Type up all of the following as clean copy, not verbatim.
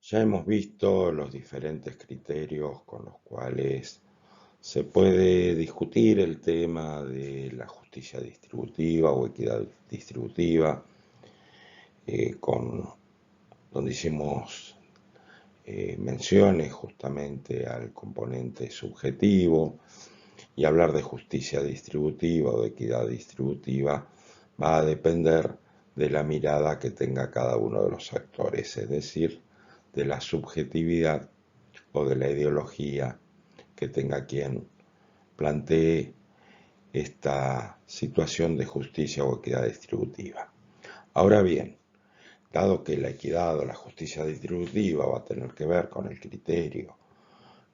Ya hemos visto los diferentes criterios con los cuales se puede discutir el tema de la justicia distributiva o equidad distributiva, donde hicimos menciones justamente al componente subjetivo, y hablar de justicia distributiva o de equidad distributiva va a depender de la mirada que tenga cada uno de los actores, es decir, de la subjetividad o de la ideología que tenga quien plantee esta situación de justicia o equidad distributiva. Ahora bien, dado que la equidad o la justicia distributiva va a tener que ver con el criterio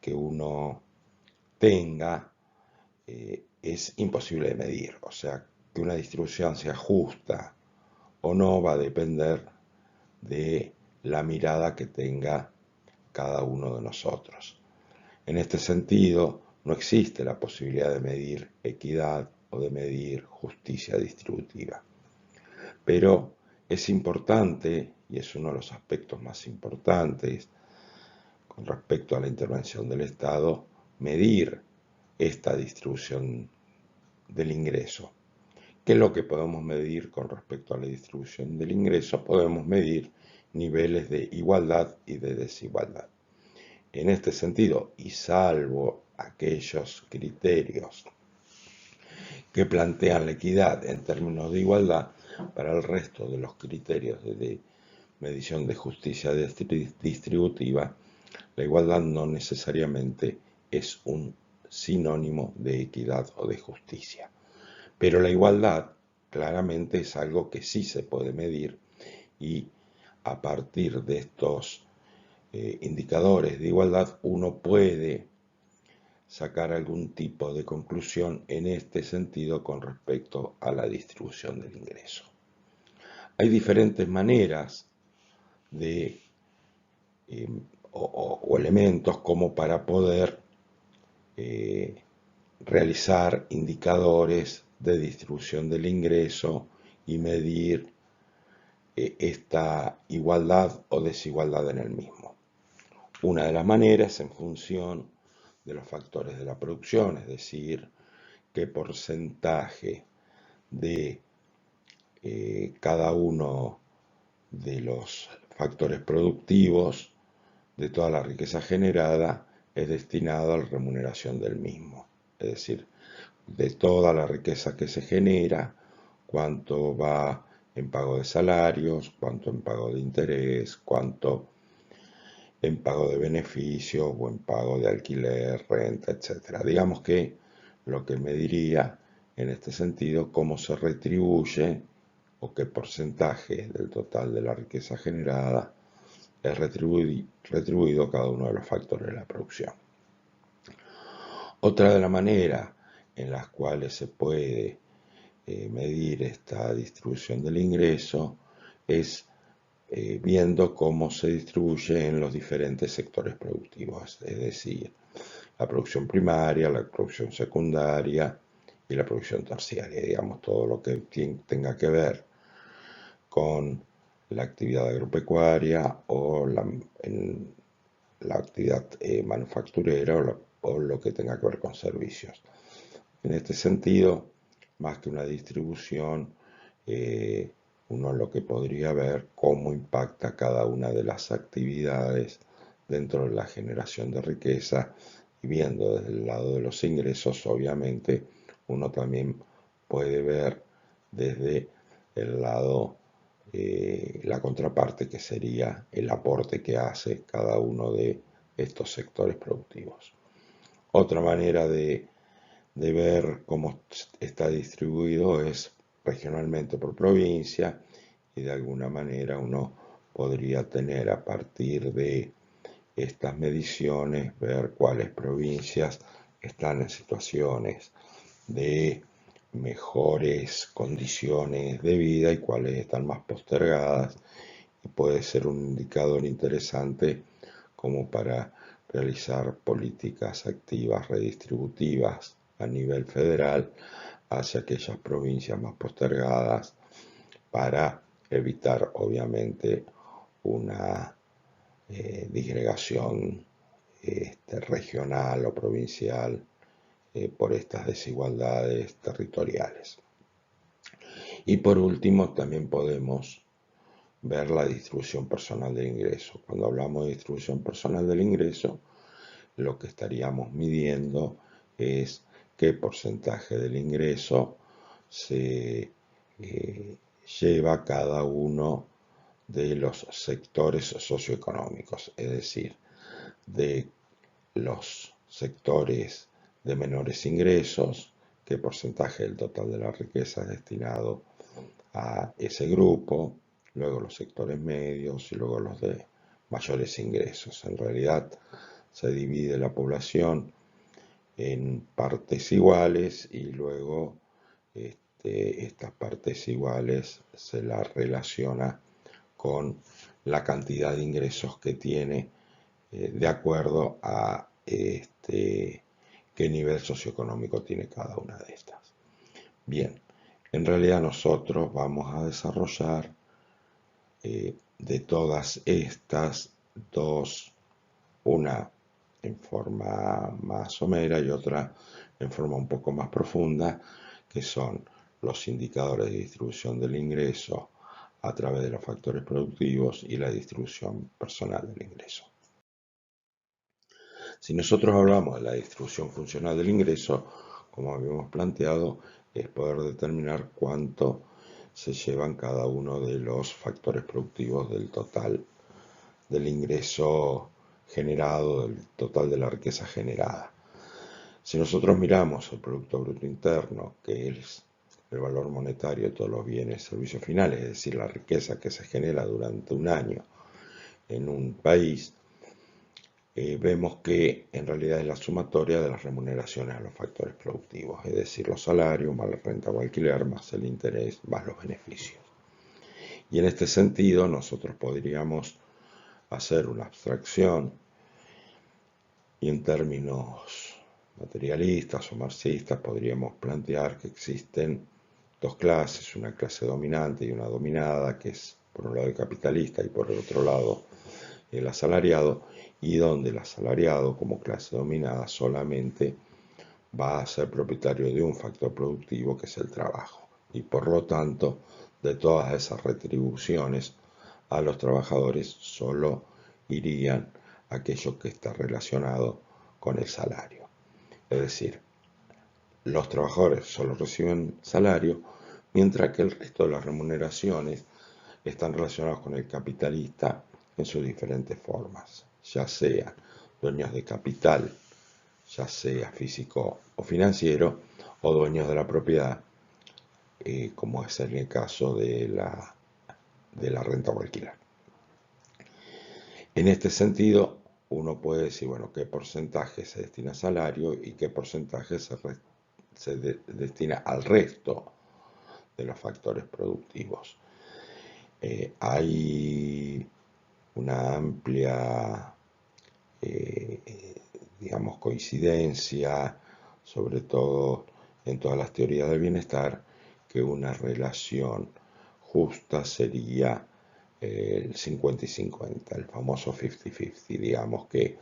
que uno tenga, es imposible de medir. O sea, que una distribución sea justa o no va a depender de la mirada que tenga cada uno de nosotros. En este sentido, no existe la posibilidad de medir equidad o de medir justicia distributiva. Pero es importante, y es uno de los aspectos más importantes con respecto a la intervención del Estado, medir esta distribución del ingreso. ¿Qué es lo que podemos medir con respecto a la distribución del ingreso? Podemos medir niveles de igualdad y de desigualdad. En este sentido, y salvo aquellos criterios que plantean la equidad en términos de igualdad, para el resto de los criterios de medición de justicia distributiva, la igualdad no necesariamente es un sinónimo de equidad o de justicia. Pero la igualdad claramente es algo que sí se puede medir, y a partir de estos indicadores de igualdad uno puede sacar algún tipo de conclusión en este sentido con respecto a la distribución del ingreso. Hay diferentes maneras de o elementos como para poder realizar indicadores de distribución del ingreso y medir esta igualdad o desigualdad en el mismo. Una de las maneras es en función de los factores de la producción, es decir, qué porcentaje de cada uno de los factores productivos de toda la riqueza generada es destinado a la remuneración del mismo. Es decir, de toda la riqueza que se genera, cuánto va en pago de salarios, cuánto en pago de interés, cuánto en pago de beneficios o en pago de alquiler, renta, etc. Digamos que lo que me diría en este sentido, cómo se retribuye o qué porcentaje del total de la riqueza generada es retribuido a cada uno de los factores de la producción. Otra de las maneras en las cuales se puede medir esta distribución del ingreso es viendo cómo se distribuye en los diferentes sectores productivos, es decir, la producción primaria, la producción secundaria y la producción terciaria, digamos, todo lo que tenga que ver con la actividad agropecuaria o la actividad manufacturera o lo que tenga que ver con servicios. En este sentido, más que una distribución, uno lo que podría ver cómo impacta cada una de las actividades dentro de la generación de riqueza, y viendo desde el lado de los ingresos, obviamente, uno también puede ver desde el lado, la contraparte, que sería el aporte que hace cada uno de estos sectores productivos. Otra manera de ver cómo está distribuido es regionalmente por provincia, y de alguna manera uno podría tener, a partir de estas mediciones, ver cuáles provincias están en situaciones de mejores condiciones de vida y cuáles están más postergadas, y puede ser un indicador interesante como para realizar políticas activas redistributivas a nivel federal hacia aquellas provincias más postergadas, para evitar obviamente una disgregación regional o provincial por estas desigualdades territoriales. Y por último, también podemos ver la distribución personal del ingreso. Cuando hablamos de distribución personal del ingreso, lo que estaríamos midiendo es qué porcentaje del ingreso se lleva cada uno de los sectores socioeconómicos, es decir, de los sectores de menores ingresos, qué porcentaje del total de la riqueza es destinado a ese grupo, luego los sectores medios y luego los de mayores ingresos. En realidad se divide la población en partes iguales y luego estas partes iguales se las relaciona con la cantidad de ingresos que tiene de acuerdo a qué nivel socioeconómico tiene cada una de estas. Bien, en realidad nosotros vamos a desarrollar de todas estas dos, una en forma más somera y otra en forma un poco más profunda, que son los indicadores de distribución del ingreso a través de los factores productivos y la distribución personal del ingreso. Si nosotros hablamos de la distribución funcional del ingreso, como habíamos planteado, es poder determinar cuánto se llevan cada uno de los factores productivos del total del ingreso generado, del total de la riqueza generada. Si nosotros miramos el Producto Bruto Interno, que es el valor monetario de todos los bienes y servicios finales, es decir, la riqueza que se genera durante un año en un país, vemos que en realidad es la sumatoria de las remuneraciones a los factores productivos, es decir, los salarios más la renta o alquiler más el interés más los beneficios. Y en este sentido nosotros podríamos hacer una abstracción y en términos materialistas o marxistas podríamos plantear que existen dos clases, una clase dominante y una dominada, que es por un lado el capitalista y por el otro lado el asalariado, y donde el asalariado como clase dominada solamente va a ser propietario de un factor productivo que es el trabajo, y por lo tanto de todas esas retribuciones a los trabajadores solo irían aquello que está relacionado con el salario. Es decir, los trabajadores solo reciben salario, mientras que el resto de las remuneraciones están relacionadas con el capitalista en sus diferentes formas, ya sea dueños de capital, ya sea físico o financiero, o dueños de la propiedad, como es en el caso de la renta o alquiler. En este sentido, uno puede decir, bueno, qué porcentaje se destina a salario y qué porcentaje se destina al resto de los factores productivos. Hay una amplia, digamos, coincidencia, sobre todo en todas las teorías del bienestar, que una relación justa sería el 50 y 50, el famoso 50-50. Digamos que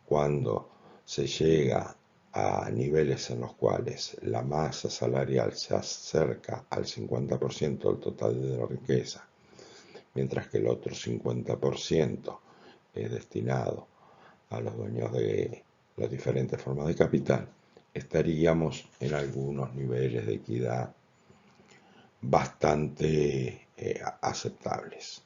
cuando se llega a niveles en los cuales la masa salarial se acerca al 50% del total de la riqueza, mientras que el otro 50% es destinado a los dueños de las diferentes formas de capital, estaríamos en algunos niveles de equidad bastante aceptables.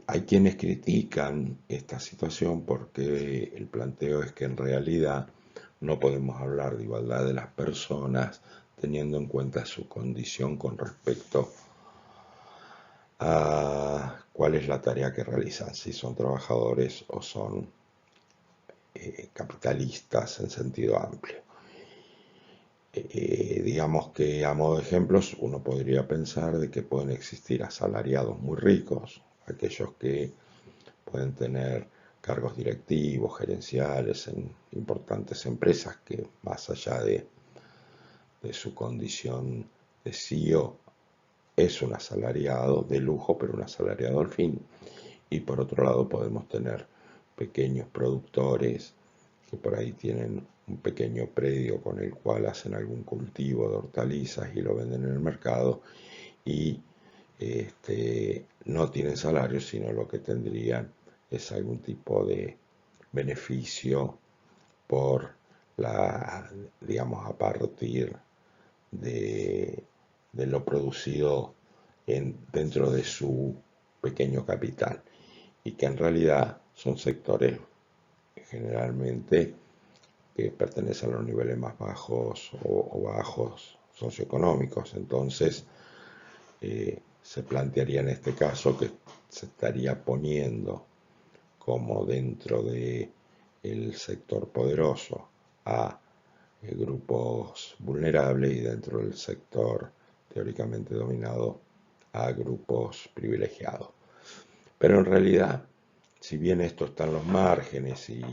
Hay quienes critican esta situación porque el planteo es que en realidad no podemos hablar de igualdad de las personas teniendo en cuenta su condición con respecto a cuál es la tarea que realizan, si son trabajadores o son capitalistas en sentido amplio. Digamos que a modo de ejemplos uno podría pensar de que pueden existir asalariados muy ricos, aquellos que pueden tener cargos directivos, gerenciales en importantes empresas que más allá de su condición de CEO es un asalariado de lujo, pero un asalariado al fin. y por otro lado podemos tener pequeños productores que por ahí tienen un pequeño predio con el cual hacen algún cultivo de hortalizas y lo venden en el mercado y no tienen salario, sino lo que tendrían es algún tipo de beneficio por digamos, a partir de, de lo producido dentro de su pequeño capital y que en realidad son sectores generalmente que pertenecen a los niveles más bajos o bajos socioeconómicos. Entonces, se plantearía en este caso que se estaría poniendo como dentro de el sector poderoso a grupos vulnerables y dentro del sector teóricamente dominado a grupos privilegiados. Pero en realidad, si bien esto está en los márgenes y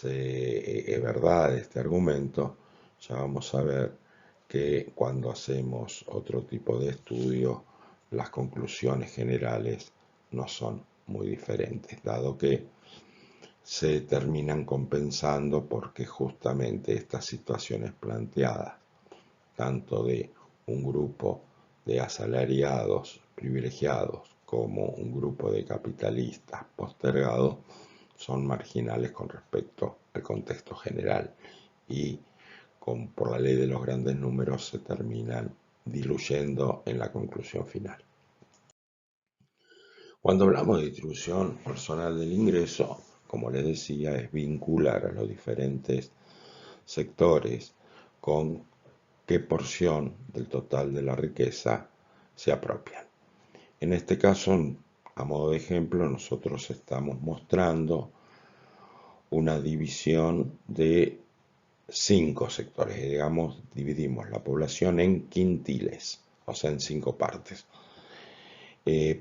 es verdad este argumento, ya vamos a ver que cuando hacemos otro tipo de estudio, las conclusiones generales no son muy diferentes, dado que se terminan compensando porque justamente estas situaciones planteadas, tanto de un grupo de asalariados privilegiados como un grupo de capitalistas postergados, son marginales con respecto al contexto general y por la ley de los grandes números se terminan diluyendo en la conclusión final. Cuando hablamos de distribución personal del ingreso, como les decía, es vincular a los diferentes sectores con qué porción del total de la riqueza se apropian. En este caso, a modo de ejemplo, nosotros estamos mostrando una división de 5 sectores. Digamos, dividimos la población en quintiles, o sea, en 5 partes.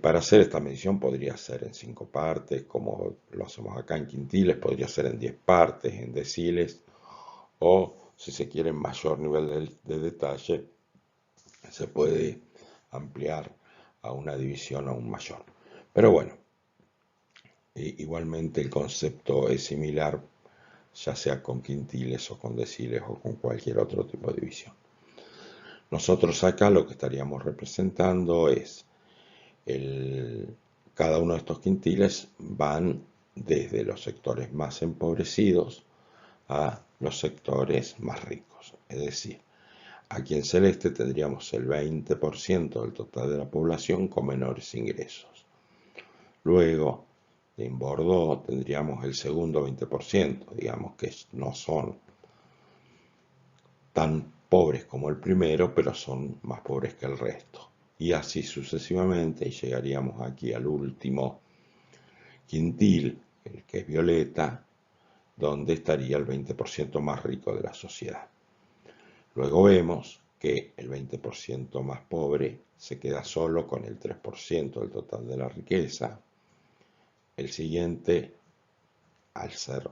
Para hacer esta medición podría ser en 5 partes, como lo hacemos acá en quintiles, podría ser en 10 partes, en deciles, o si se quiere en mayor nivel de detalle, se puede ampliar a una división aún mayor. Pero bueno, igualmente el concepto es similar, ya sea con quintiles o con deciles o con cualquier otro tipo de división. Nosotros acá lo que estaríamos representando es cada uno de estos quintiles van desde los sectores más empobrecidos a los sectores más ricos. Es decir, aquí en celeste tendríamos el 20% del total de la población con menores ingresos. Luego, en Bordeaux tendríamos el segundo 20%, digamos que no son tan pobres como el primero, pero son más pobres que el resto. Y así sucesivamente, y llegaríamos aquí al último quintil, el que es violeta, donde estaría el 20% más rico de la sociedad. Luego vemos que el 20% más pobre se queda solo con el 3% del total de la riqueza. El siguiente, al ser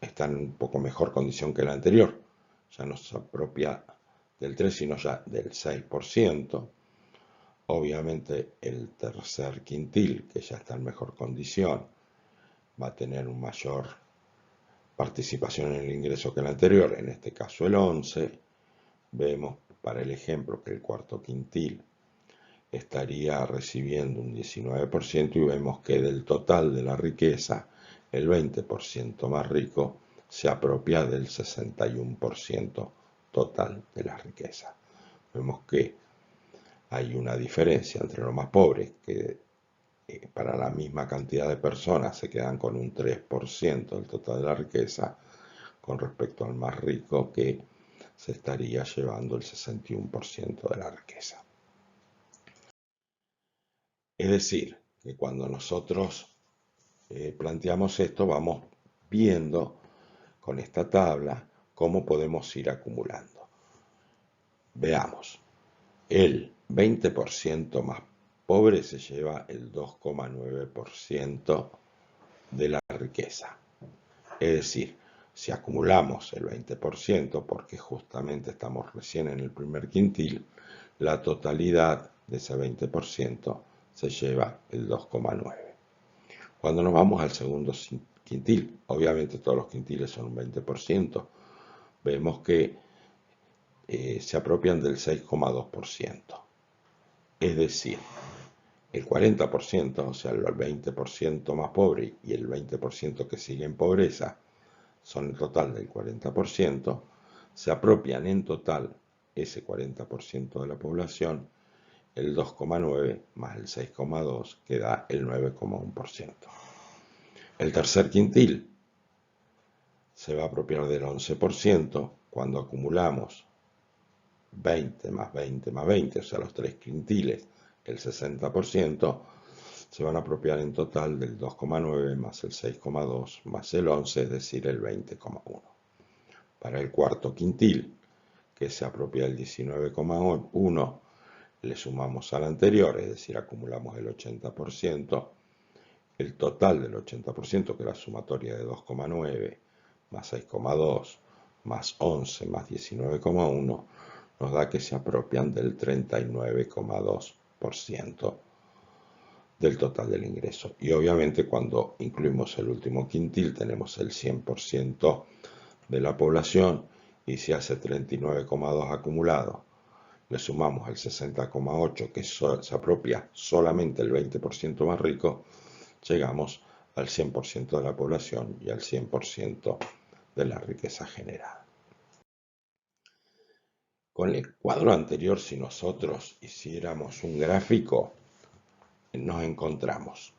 está en un poco mejor condición que el anterior, ya no se apropia del 3, sino ya del 6%. Obviamente el tercer quintil, que ya está en mejor condición, va a tener una mayor participación en el ingreso que el anterior, en este caso el 11. Vemos para el ejemplo que el cuarto quintil estaría recibiendo un 19% y vemos que del total de la riqueza, el 20% más rico se apropia del 61% total de la riqueza. Vemos que hay una diferencia entre los más pobres, que para la misma cantidad de personas se quedan con un 3% del total de la riqueza, con respecto al más rico, que se estaría llevando el 61% de la riqueza. Es decir, que cuando nosotros planteamos esto, vamos viendo con esta tabla cómo podemos ir acumulando. Veamos, el 20% más pobre se lleva el 2,9% de la riqueza. Es decir, si acumulamos el 20%, porque justamente estamos recién en el primer quintil, la totalidad de ese 20% se lleva el 2,9%. Cuando nos vamos al segundo quintil, obviamente todos los quintiles son un 20%, vemos que se apropian del 6,2%. Es decir, el 40%, o sea, el 20% más pobre y el 20% que sigue en pobreza, son el total del 40%, se apropian en total ese 40% de la población, el 2,9 más el 6,2 que da el 9,1%. El tercer quintil se va a apropiar del 11% cuando acumulamos 20 más 20 más 20, o sea, los tres quintiles, el 60%, se van a apropiar en total del 2,9 más el 6,2 más el 11, es decir, el 20,1. Para el cuarto quintil, que se apropia el 19,1, le sumamos al anterior, es decir, acumulamos el 80%, el total del 80%, que es la sumatoria de 2,9 más 6,2 más 11 más 19,1, nos da que se apropian del 39,2% del total del ingreso. Y obviamente cuando incluimos el último quintil tenemos el 100% de la población y se hace 39,2 acumulado. Le sumamos el 60,8 que se apropia solamente el 20% más rico, llegamos al 100% de la población y al 100% de la riqueza generada. Con el cuadro anterior, si nosotros hiciéramos un gráfico, nos encontramos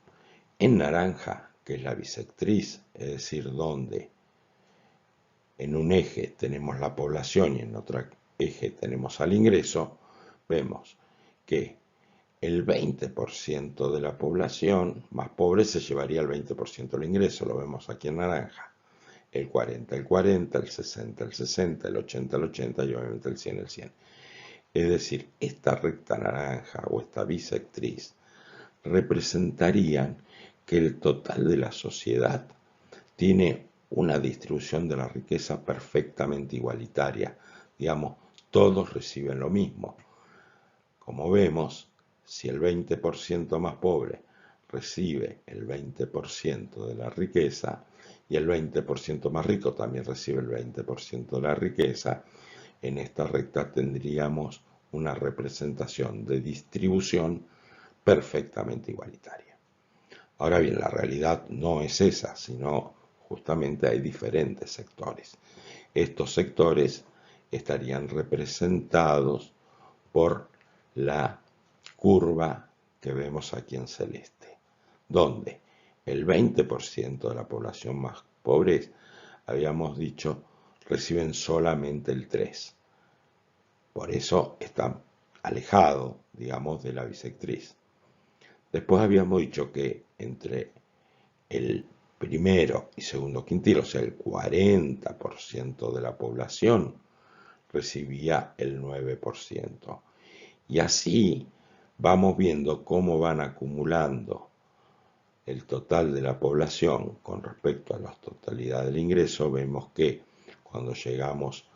en naranja, que es la bisectriz, es decir, donde en un eje tenemos la población y en otro eje tenemos al ingreso, vemos que el 20% de la población más pobre se llevaría el 20% del ingreso, lo vemos aquí en naranja. El 40, el 40, el 60, el 60, el 80, el 80 y obviamente el 100, el 100. Es decir, esta recta naranja o esta bisectriz representarían que el total de la sociedad tiene una distribución de la riqueza perfectamente igualitaria. Digamos, todos reciben lo mismo. Como vemos, si el 20% más pobre recibe el 20% de la riqueza y el 20% más rico también recibe el 20% de la riqueza, en esta recta tendríamos una representación de distribución perfectamente igualitaria. Ahora bien, la realidad no es esa, sino justamente hay diferentes sectores. Estos sectores estarían representados por la curva que vemos aquí en celeste, donde el 20% de la población más pobre, habíamos dicho, reciben solamente el 3%. Por eso están alejados, digamos, de la bisectriz. Después habíamos dicho que entre el primero y segundo quintil, o sea, el 40% de la población recibía el 9%. Y así vamos viendo cómo van acumulando el total de la población con respecto a la totalidad del ingreso. Vemos que cuando llegamos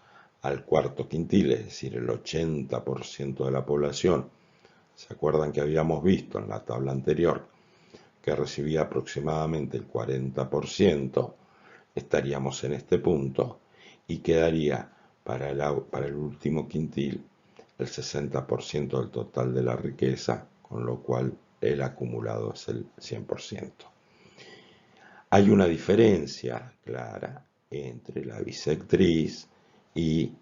al cuarto quintil, es decir, el 80% de la población, ¿se acuerdan que habíamos visto en la tabla anterior que recibía aproximadamente el 40%? Estaríamos en este punto y quedaría para el último quintil el 60% del total de la riqueza, con lo cual el acumulado es el 100%. Hay una diferencia clara entre la bisectriz y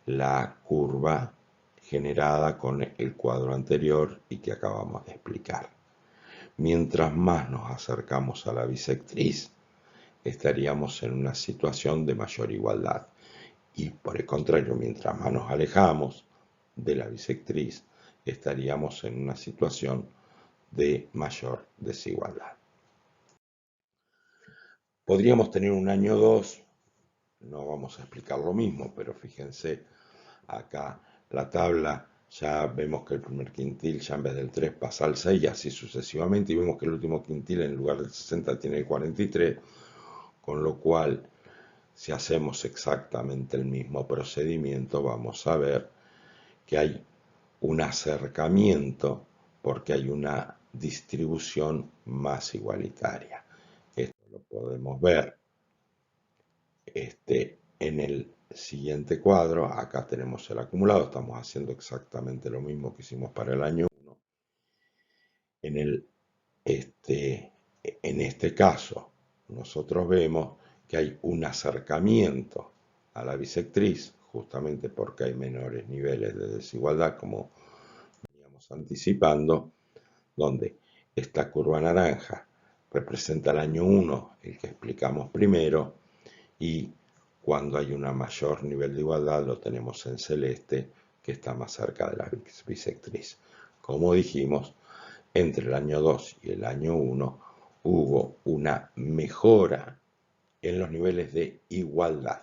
la curva generada con el cuadro anterior y que acabamos de explicar. Mientras más nos acercamos a la bisectriz, estaríamos en una situación de mayor igualdad. Y por el contrario, mientras más nos alejamos de la bisectriz, estaríamos en una situación de mayor desigualdad. Podríamos tener un año 2, no vamos a explicar lo mismo, pero fíjense, acá la tabla, ya vemos que el primer quintil ya en vez del 3 pasa al 6 y así sucesivamente, y vemos que el último quintil en lugar del 60 tiene el 43, con lo cual si hacemos exactamente el mismo procedimiento vamos a ver que hay un acercamiento porque hay una distribución más igualitaria. Esto lo podemos ver en el siguiente cuadro. Acá tenemos el acumulado, estamos haciendo exactamente lo mismo que hicimos para el año 1. En este caso, nosotros vemos que hay un acercamiento a la bisectriz, justamente porque hay menores niveles de desigualdad, como veníamos anticipando, donde esta curva naranja representa el año 1, el que explicamos primero, y cuando hay un mayor nivel de igualdad lo tenemos en celeste, que está más cerca de la bisectriz. Como dijimos, entre el año 2 y el año 1 hubo una mejora en los niveles de igualdad.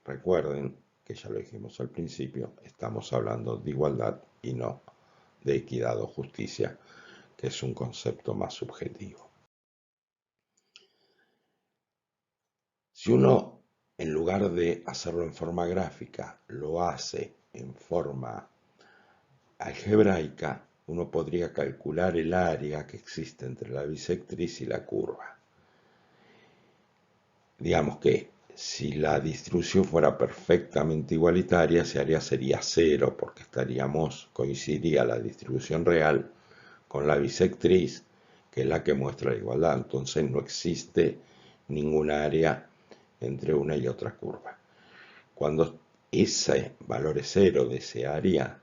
Recuerden que ya lo dijimos al principio, estamos hablando de igualdad y no de equidad o justicia, que es un concepto más subjetivo. Si uno, en lugar de hacerlo en forma gráfica, lo hace en forma algebraica, uno podría calcular el área que existe entre la bisectriz y la curva. Digamos que si la distribución fuera perfectamente igualitaria, ese área sería 0, porque coincidiría la distribución real con la bisectriz, que es la que muestra la igualdad. Entonces no existe ningún área entre una y otra curva. Cuando ese valor es 0 de ese área,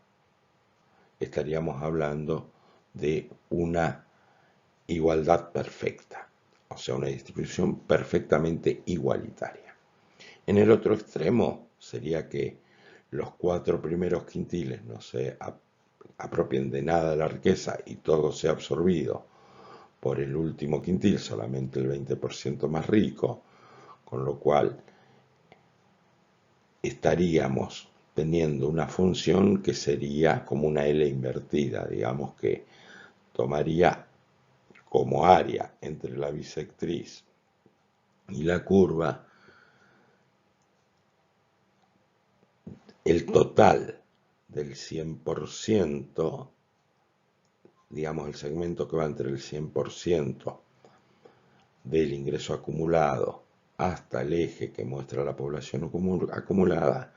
estaríamos hablando de una igualdad perfecta, o sea, una distribución perfectamente igualitaria. En el otro extremo sería que los 4 primeros quintiles no se apropien de nada de la riqueza y todo sea absorbido por el último quintil, solamente el 20% más rico, con lo cual estaríamos teniendo una función que sería como una L invertida, digamos que tomaría como área entre la bisectriz y la curva el total del 100%, digamos el segmento que va entre el 100% del ingreso acumulado hasta el eje que muestra la población acumulada,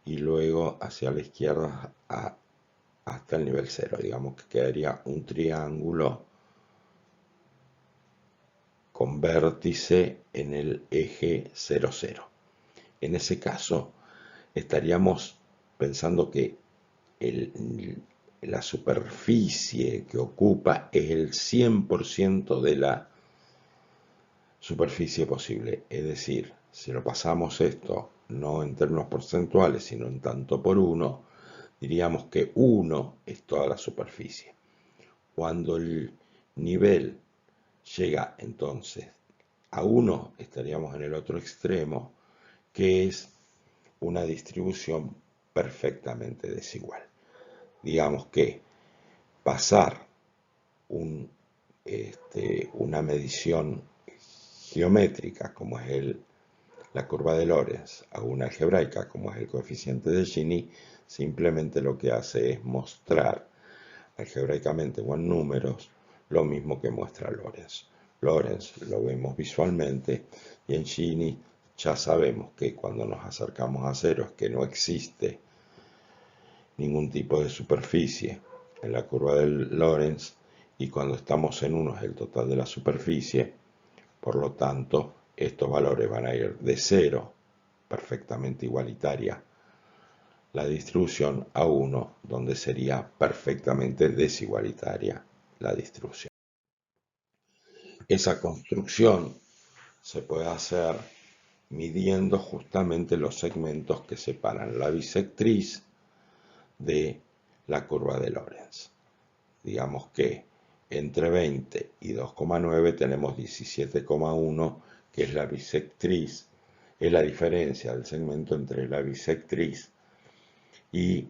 y luego hacia la izquierda hasta el nivel 0. Digamos que quedaría un triángulo con vértice en el eje 0, 0. En ese caso, estaríamos pensando que la superficie que ocupa es el 100% de la superficie posible. Es decir, si lo pasamos esto no en términos porcentuales, sino en tanto por 1, diríamos que 1 es toda la superficie. Cuando el nivel llega entonces a 1, estaríamos en el otro extremo, que es una distribución perfectamente desigual. Digamos que pasar una medición geométrica como es la curva de Lorenz a una algebraica como es el coeficiente de Gini, simplemente lo que hace es mostrar algebraicamente o en números lo mismo que muestra Lorenz. Lorenz lo vemos visualmente y en Gini ya sabemos que cuando nos acercamos a 0 es que no existe ningún tipo de superficie en la curva de Lorenz, y cuando estamos en 1 es el total de la superficie. Por lo tanto, estos valores van a ir de 0, perfectamente igualitaria la distribución, a 1, donde sería perfectamente desigualitaria la distribución. Esa construcción se puede hacer midiendo justamente los segmentos que separan la bisectriz de la curva de Lorenz. Digamos que entre 20 y 2,9 tenemos 17,1, que es la bisectriz, es la diferencia del segmento entre la bisectriz y,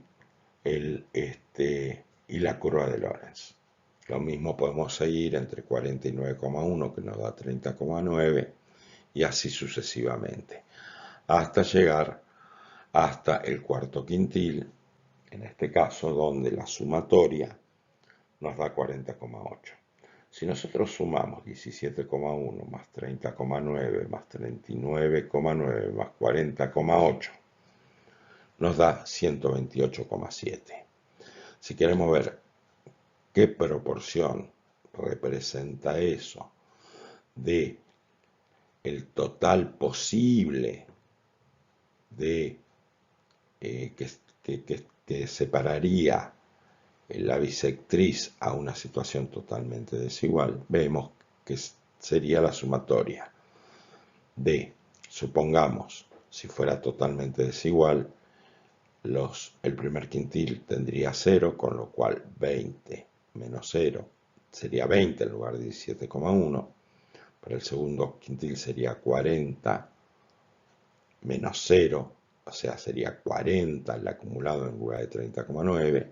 y la curva de Lorenz. Lo mismo podemos seguir entre 49,1, que nos da 30,9, y así sucesivamente, hasta llegar hasta el cuarto quintil, en este caso donde la sumatoria nos da 40,8. Si nosotros sumamos 17,1 más 30,9 más 39,9 más 40,8, nos da 128,7. Si queremos ver qué proporción representa eso de el total posible de que separaría la bisectriz a una situación totalmente desigual, vemos que sería la sumatoria de, supongamos, si fuera totalmente desigual, el primer quintil tendría 0, con lo cual 20 menos 0 sería 20 en lugar de 17,1. Para el segundo quintil sería 40 menos 0, o sea, sería 40 el acumulado en lugar de 30,9.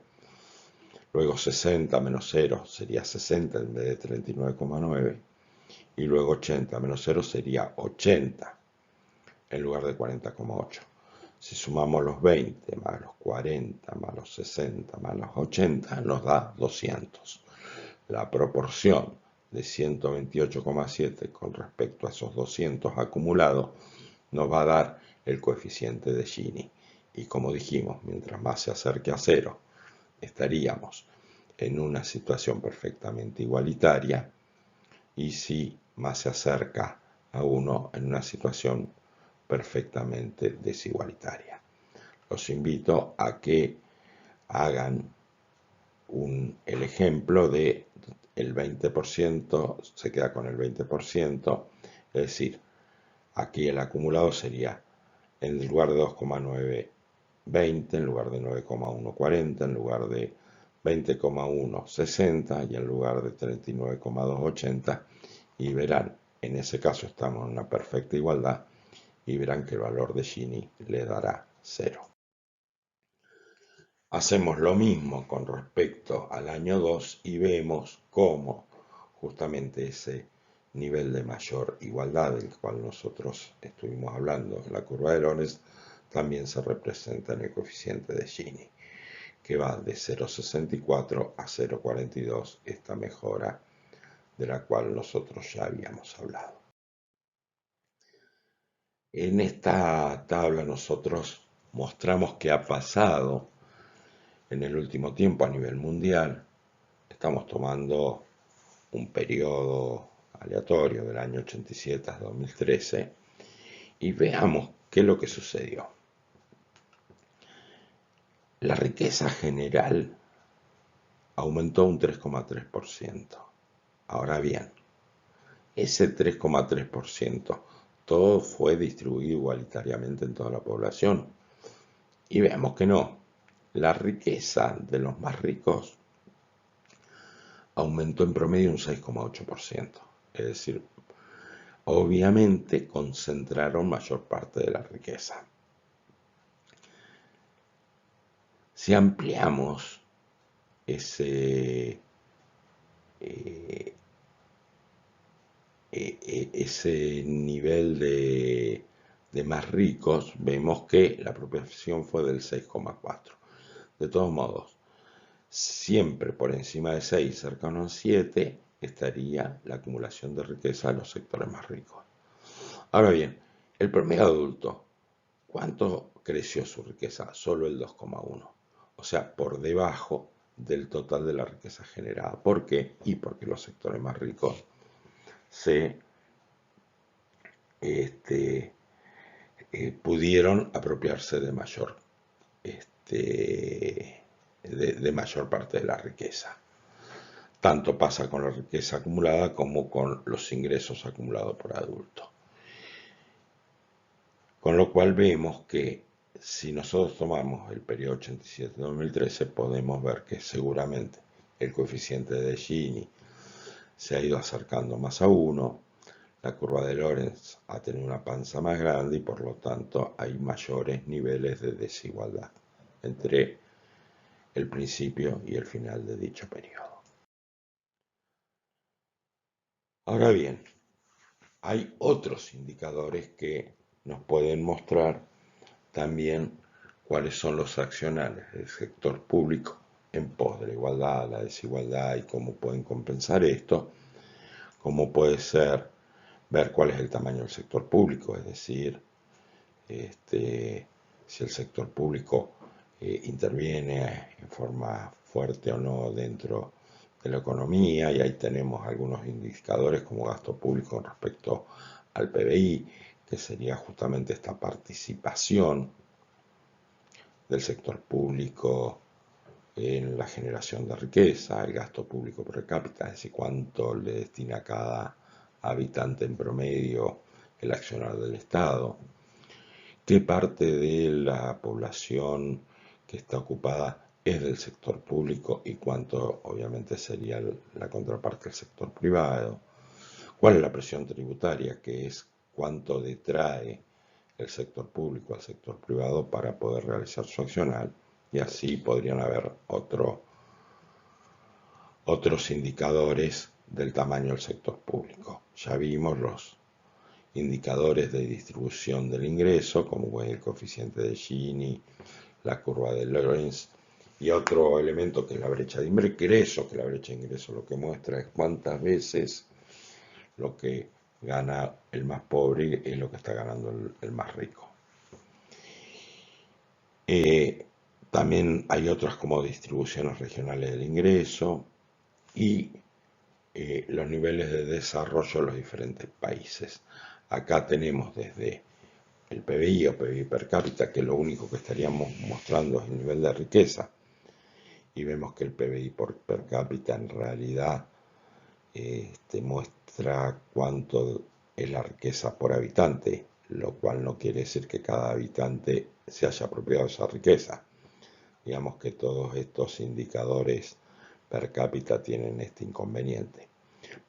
Luego 60 menos 0 sería 60 en vez de 39,9. Y luego 80 menos 0 sería 80 en lugar de 40,8. Si sumamos los 20 más los 40 más los 60 más los 80 nos da 200. La proporción de 128,7 con respecto a esos 200 acumulados nos va a dar el coeficiente de Gini. Y como dijimos, mientras más se acerque a 0, estaríamos en una situación perfectamente igualitaria, y si más se acerca a 1, en una situación perfectamente desigualitaria. Los invito a que hagan el ejemplo de el 20%, se queda con el 20%, es decir, aquí el acumulado sería, en lugar de 2,9, 20, en lugar de 9,1, 40, en lugar de 20,1, 60 y en lugar de 39,2, 80, y verán, en ese caso estamos en una perfecta igualdad, y verán que el valor de Gini le dará 0. Hacemos lo mismo con respecto al año 2 y vemos cómo justamente ese nivel de mayor igualdad del cual nosotros estuvimos hablando en la curva de Lorenz también se representa en el coeficiente de Gini, que va de 0,64 a 0,42, esta mejora de la cual nosotros ya habíamos hablado. En esta tabla nosotros mostramos qué ha pasado en el último tiempo a nivel mundial. Estamos tomando un periodo aleatorio del año 87 a 2013 y veamos qué es lo que sucedió. La riqueza general aumentó un 3,3%. Ahora bien, ese 3,3% todo fue distribuido igualitariamente en toda la población. Y vemos que no. La riqueza de los más ricos aumentó en promedio un 6,8%. Es decir, obviamente concentraron mayor parte de la riqueza. Si ampliamos ese nivel de más ricos, vemos que la proporción fue del 6,4. De todos modos, siempre por encima de 6, cercano a 7, estaría la acumulación de riqueza de los sectores más ricos. Ahora bien, el promedio adulto, ¿cuánto creció su riqueza? Solo el 2,1. O sea, por debajo del total de la riqueza generada. ¿Por qué? Y porque los sectores más ricos se pudieron apropiarse de mayor, de mayor parte de la riqueza. Tanto pasa con la riqueza acumulada como con los ingresos acumulados por adulto. Con lo cual vemos que si nosotros tomamos el periodo 87-2013, podemos ver que seguramente el coeficiente de Gini se ha ido acercando más a 1, la curva de Lorenz ha tenido una panza más grande y por lo tanto hay mayores niveles de desigualdad entre el principio y el final de dicho periodo. Ahora bien, hay otros indicadores que nos pueden mostrar también cuáles son los accionales del sector público en pos de la igualdad, la desigualdad y cómo pueden compensar esto, como puede ser ver cuál es el tamaño del sector público, es decir, si el sector público interviene en forma fuerte o no dentro de la economía, y ahí tenemos algunos indicadores como gasto público respecto al PBI, que sería justamente esta participación del sector público en la generación de riqueza, el gasto público per cápita, es decir, cuánto le destina a cada habitante en promedio el accionar del Estado, qué parte de la población que está ocupada es del sector público y cuánto obviamente sería la contraparte del sector privado, cuál es la presión tributaria, que es cuánto detrae el sector público al sector privado para poder realizar su accionar, y así podrían haber otros indicadores del tamaño del sector público. Ya vimos los indicadores de distribución del ingreso, como el coeficiente de Gini, la curva de Lorenz, y otro elemento que es la brecha de ingreso, que la brecha de ingreso lo que muestra es cuántas veces lo que gana el más pobre es lo que está ganando el más rico. También hay otras como distribuciones regionales del ingreso y los niveles de desarrollo de los diferentes países. Acá tenemos desde el PBI o PBI per cápita, que lo único que estaríamos mostrando es el nivel de riqueza, y vemos que el PBI per cápita en realidad muestra cuánto es la riqueza por habitante, lo cual no quiere decir que cada habitante se haya apropiado de esa riqueza. Digamos que todos estos indicadores per cápita tienen este inconveniente.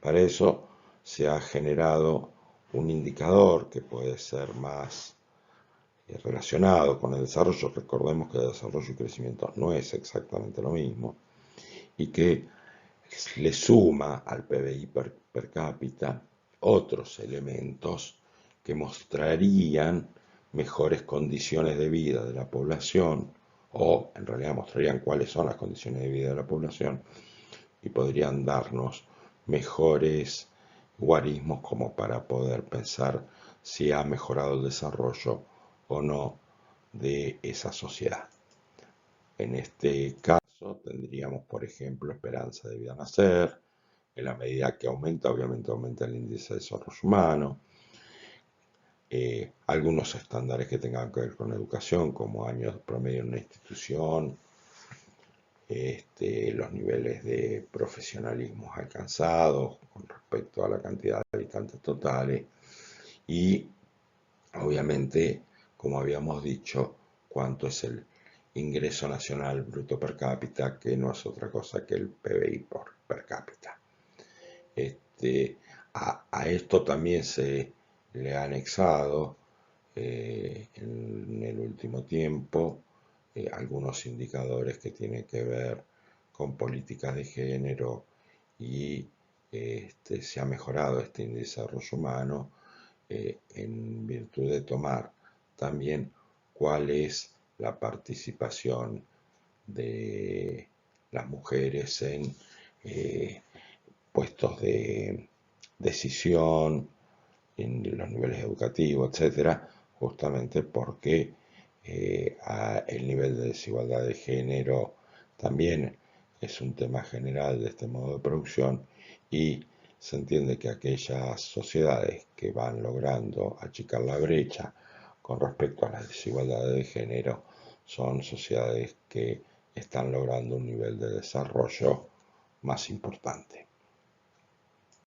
Para eso se ha generado un indicador que puede ser más relacionado con el desarrollo. Recordemos que el desarrollo y crecimiento no es exactamente lo mismo, y que le suma al PBI per cápita otros elementos que mostrarían mejores condiciones de vida de la población, o en realidad mostrarían cuáles son las condiciones de vida de la población, y podrían darnos mejores guarismos como para poder pensar si ha mejorado el desarrollo o no de esa sociedad. En este caso tendríamos, por ejemplo, esperanza de vida a nacer. En la medida que aumenta, obviamente aumenta el índice de desarrollo humano. Algunos estándares que tengan que ver con educación, como años promedio en una institución, los niveles de profesionalismo alcanzados con respecto a la cantidad de habitantes totales, y obviamente, como habíamos dicho, cuánto es el ingreso nacional bruto per cápita, que no es otra cosa que el PBI per cápita. A esto también se le ha anexado en el último tiempo algunos indicadores que tienen que ver con políticas de género, y se ha mejorado este índice de desarrollo humano en virtud de tomar también cuál es la participación de las mujeres en puestos de decisión, en los niveles educativos, etcétera, justamente porque el nivel de desigualdad de género también es un tema general de este modo de producción, y se entiende que aquellas sociedades que van logrando achicar la brecha con respecto a las desigualdades de género son sociedades que están logrando un nivel de desarrollo más importante.